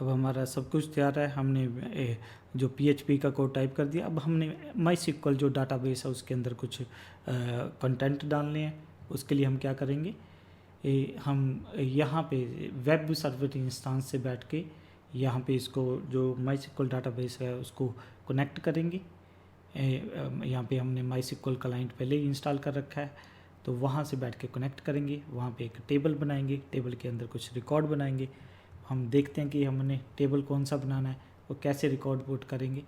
अब हमारा सब कुछ तैयार है। हमने जो PHP का कोड टाइप कर दिया। अब हमने MySQL जो डाटाबेस है उसके अंदर कुछ कंटेंट डालने हैं। उसके लिए हम क्या करेंगे, हम यहाँ पे वेब सर्वर इंस्टेंस से बैठ के यहाँ पे इसको जो MySQL डाटाबेस है उसको कनेक्ट करेंगे। यहाँ पे हमने MySQL क्लाइंट पहले ही इंस्टॉल कर रखा है, तो वहाँ से बैठ के कनेक्ट करेंगे। वहाँ पे एक टेबल बनाएंगे, टेबल के अंदर कुछ रिकॉर्ड बनाएंगे। हम देखते हैं कि हमने टेबल कौन सा बनाना है, वो कैसे रिकॉर्ड पुट करेंगे।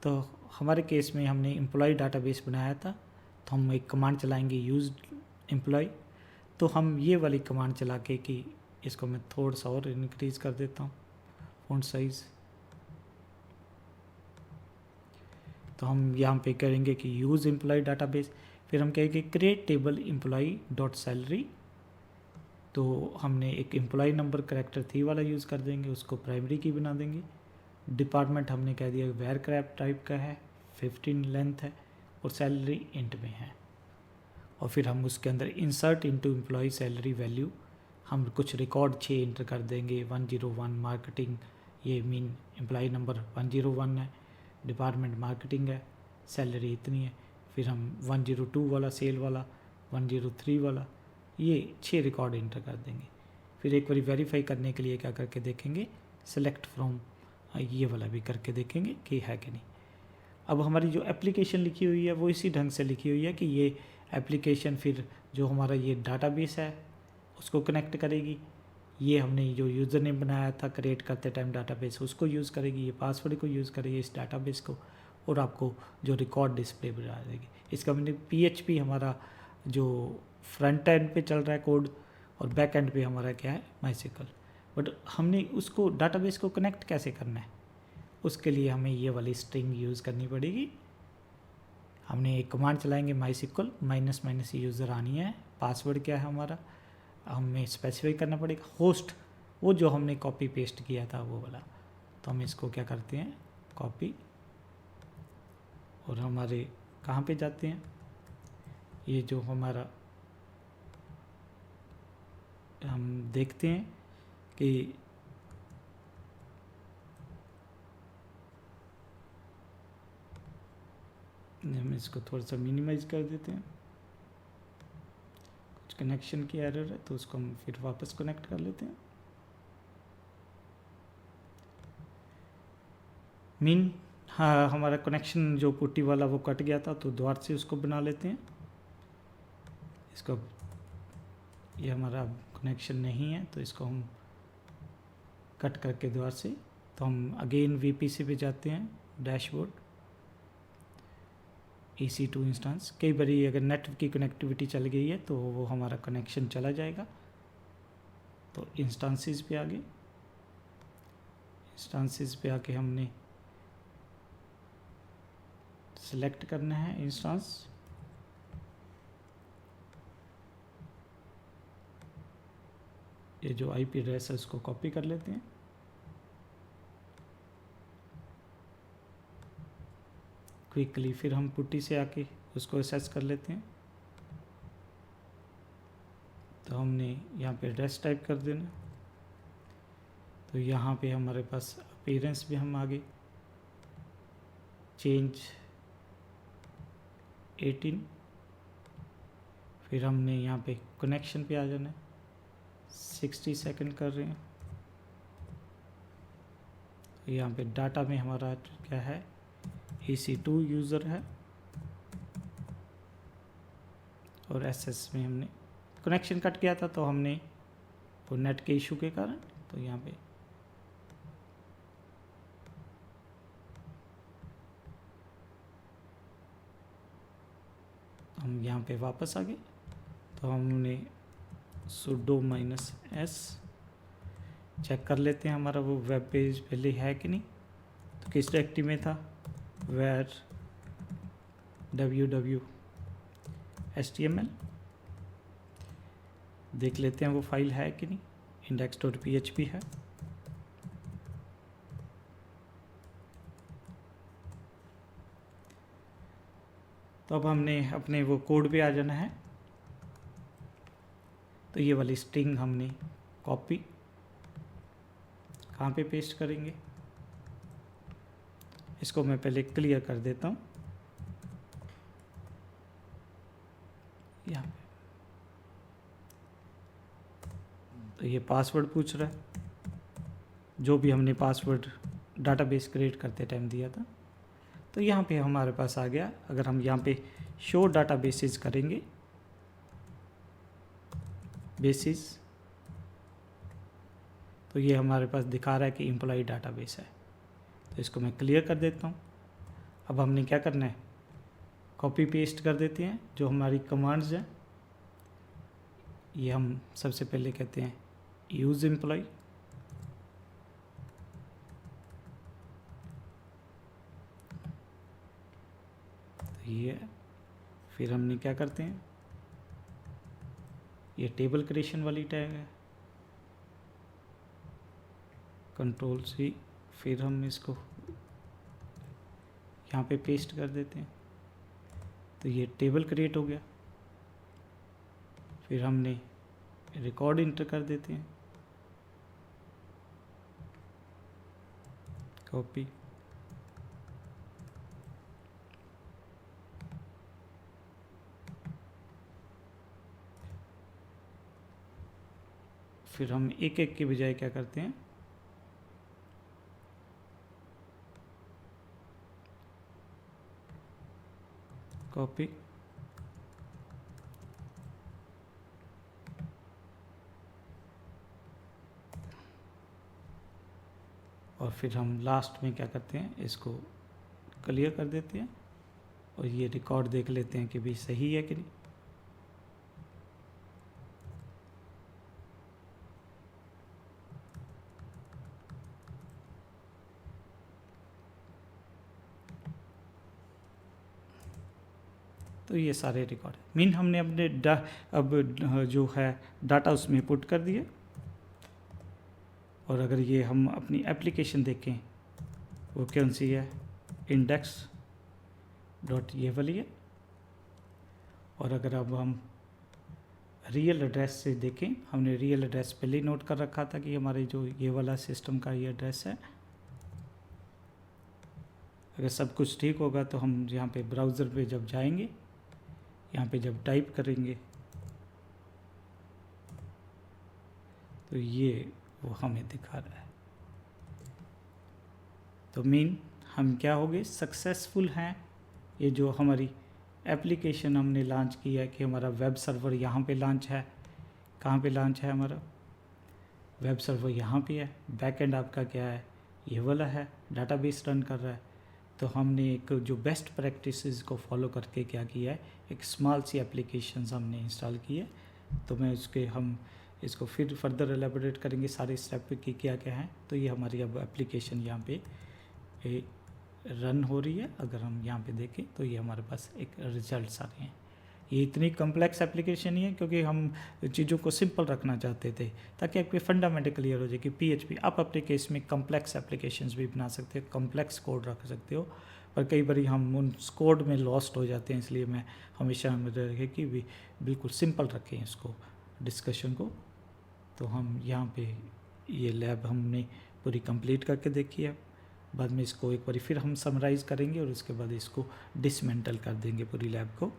तो हमारे केस में हमने एम्प्लॉय डाटाबेस बनाया था, तो हम एक कमांड चलाएंगे यूज एम्प्लॉय। तो हम ये वाली कमांड चला के कि इसको मैं थोड़ा सा और इंक्रीज़ कर देता हूँ फ़ॉन्ट साइज़। तो हम यहाँ पे करेंगे कि यूज़ एम्प्लॉय डाटाबेस, फिर हम कहेंगे create table employ dot salary. तो हमने एक एम्प्लॉय नंबर करेक्टर थी वाला यूज़ कर देंगे, उसको प्राइमरी की बना देंगे। डिपार्टमेंट हमने कह दिया वेयर क्रैप टाइप का है, 15 लेंथ है, और सैलरी इंट में है। और फिर हम उसके अंदर insert into employ salary value हम कुछ रिकॉर्ड 6 इंटर कर देंगे। 101 मार्केटिंग, ये मीन एम्प्लॉय नंबर 101 है, डिपार्टमेंट मार्केटिंग है, सैलरी इतनी है। फिर हम 102 वाला सेल वाला, 103 वाला, ये 6 रिकॉर्ड इंटर कर देंगे। फिर एक बार वेरीफाई करने के लिए क्या करके देखेंगे, सेलेक्ट फ्रॉम, ये वाला भी करके देखेंगे कि है कि नहीं। अब हमारी जो एप्लीकेशन लिखी हुई है वो इसी ढंग से लिखी हुई है कि ये एप्लीकेशन फिर जो हमारा ये डाटाबेस है उसको कनेक्ट करेगी। ये हमने जो यूज़र नेम बनाया था क्रिएट करते टाइम डाटाबेस, उसको यूज़ करेगी। ये पासवर्ड को यूज़ करेगी इस डाटाबेस को, और आपको जो रिकॉर्ड डिस्प्ले बना देगी। इसका मैंने PHP हमारा जो फ्रंट एंड पे चल रहा है कोड, और बैक एंड पे हमारा क्या है MySQL। बट हमने उसको डाटाबेस को कनेक्ट कैसे करना है, उसके लिए हमें ये वाली स्ट्रिंग यूज़ करनी पड़ेगी। हमने एक कमांड चलाएंगे MySQL -- यूज़र आनी है, पासवर्ड क्या है हमारा हमें स्पेसिफाई करना पड़ेगा, होस्ट वो जो हमने कॉपी पेस्ट किया था वो वाला। तो हम इसको क्या करते हैं, कॉपी, और हमारे कहाँ पे जाते हैं, ये जो हमारा हम देखते हैं कि हम इसको थोड़ा सा मिनिमाइज कर देते हैं। कुछ कनेक्शन की एरर है तो उसको हम फिर वापस कनेक्ट कर लेते हैं। हाँ, हमारा कनेक्शन जो पुट्टी वाला वो कट गया था, तो दोबारा से उसको बना लेते हैं। इसको, ये हमारा कनेक्शन नहीं है तो इसको हम कट करके दोबारा से, तो हम अगेन VPC पे जाते हैं, डैशबोर्ड, EC2 इंस्टेंस। कई बार अगर नेट की कनेक्टिविटी चल गई है तो वो हमारा कनेक्शन चला जाएगा। तो इंस्टेंसेस पे आ गए, इंस्टेंसेस पे आके हमने सेलेक्ट करना है इंस्टेंस। ये जो IP एड्रेस है उसको कॉपी कर लेते हैं। क्विकली फिर हम पुट्टी से आके उसको एसेस कर लेते हैं। तो हमने यहाँ पे एड्रेस टाइप कर देना। तो यहाँ पे हमारे पास अपीयरेंस भी हम आगे चेंज 18, फिर हमने यहाँ पे कनेक्शन पे आ जाना है, 60 सेकंड कर रहे हैं। यहाँ पे डाटा में हमारा क्या है, EC2 यूज़र है, और SS में हमने कनेक्शन कट गया था तो हमने वो नेट के इशू के कारण, तो यहाँ पे हम यहाँ पे वापस आ गए। तो हमने sudo -s चेक कर लेते हैं हमारा वो वेब पेज पहले है कि नहीं। तो किस डायरेक्टरी में था, where www HTML, देख लेते हैं वो फाइल है कि नहीं, index.php है। तो अब हमने अपने वो कोड पे आ जाना है। तो ये वाली स्ट्रिंग हमने कॉपी कहाँ पे पेस्ट करेंगे, इसको मैं पहले क्लियर कर देता हूँ। यहाँ पे तो ये पासवर्ड पूछ रहा है, जो भी हमने पासवर्ड डाटाबेस क्रिएट करते टाइम दिया था। तो यहाँ पे हमारे पास आ गया। अगर हम यहाँ पे शो डाटाबेसेस करेंगे, बेसिस, तो ये हमारे पास दिखा रहा है कि एम्प्लॉय डाटाबेस है। तो इसको मैं क्लियर कर देता हूँ। अब हमने क्या करना है, कॉपी पेस्ट कर देते हैं जो हमारी कमांड्स हैं। ये हम सबसे पहले कहते हैं यूज़ एम्प्लॉय, तो ये फिर हमने क्या करते हैं, ये टेबल क्रिएशन वाली टैग है, Ctrl+C, फिर हम इसको यहाँ पे पेस्ट कर देते हैं। तो ये टेबल क्रिएट हो गया। फिर हमने रिकॉर्ड इंटर कर देते हैं, कॉपी, फिर हम एक एक के बजाय क्या करते हैं, कॉपी, और फिर हम लास्ट में क्या करते हैं, इसको क्लियर कर देते हैं और ये रिकॉर्ड देख लेते हैं कि भी सही है कि नहीं। तो ये सारे रिकॉर्ड मीन हमने अपने अब जो है डाटा उसमें पुट कर दिए। और अगर ये हम अपनी एप्लीकेशन देखें, वो कौन सी है, इंडेक्स डॉट ये वाली है। और अगर अब हम रियल एड्रेस से देखें, हमने रियल एड्रेस पहले ही नोट कर रखा था कि हमारे जो ये वाला सिस्टम का ये एड्रेस है। अगर सब कुछ ठीक होगा तो हम यहाँ पे ब्राउज़र पे जब जाएंगे, यहाँ पे जब टाइप करेंगे तो ये वो हमें दिखा रहा है। तो मीन हम क्या हो गए, सक्सेसफुल हैं। ये जो हमारी एप्लीकेशन हमने लॉन्च की है कि हमारा वेब सर्वर यहाँ पे लॉन्च है। कहाँ पे लॉन्च है हमारा वेब सर्वर, यहाँ पे है। बैकएंड आपका क्या है, ये वाला है, डाटाबेस रन कर रहा है। तो हमने एक जो बेस्ट प्रैक्टिसेस को फॉलो करके क्या किया है, एक स्मॉल सी एप्लीकेशंस हमने इंस्टॉल की है। तो मैं हम इसको फिर फर्दर एलेबोरेट करेंगे सारे स्टेप की क्या क्या हैं। तो ये हमारी अब एप्लीकेशन यहाँ पे रन हो रही है। अगर हम यहाँ पे देखें तो ये हमारे पास एक रिजल्ट्स आ रहे हैं। ये इतनी कम्प्लेक्स एप्लीकेशन ही है क्योंकि हम चीज़ों को सिंपल रखना चाहते थे ताकि आपके फंडामेंटल क्लियर हो जाए कि PHP आप अपने केस में कम्प्लेक्स एप्लीकेशंस भी बना सकते हो, कम्प्लेक्स कोड रख सकते हो। पर कई बार हम उन कोड में लॉस्ट हो जाते हैं, इसलिए मैं हमेशा हमें रखे कि भी बिल्कुल सिंपल रखें इसको, डिस्कशन को। तो हम यहाँ पे ये लैब हमने पूरी कंप्लीट करके देखी है। बाद में इसको एक बार फिर हम समराइज़ करेंगे और उसके बाद इसको डिसमेंटल कर देंगे पूरी लैब को।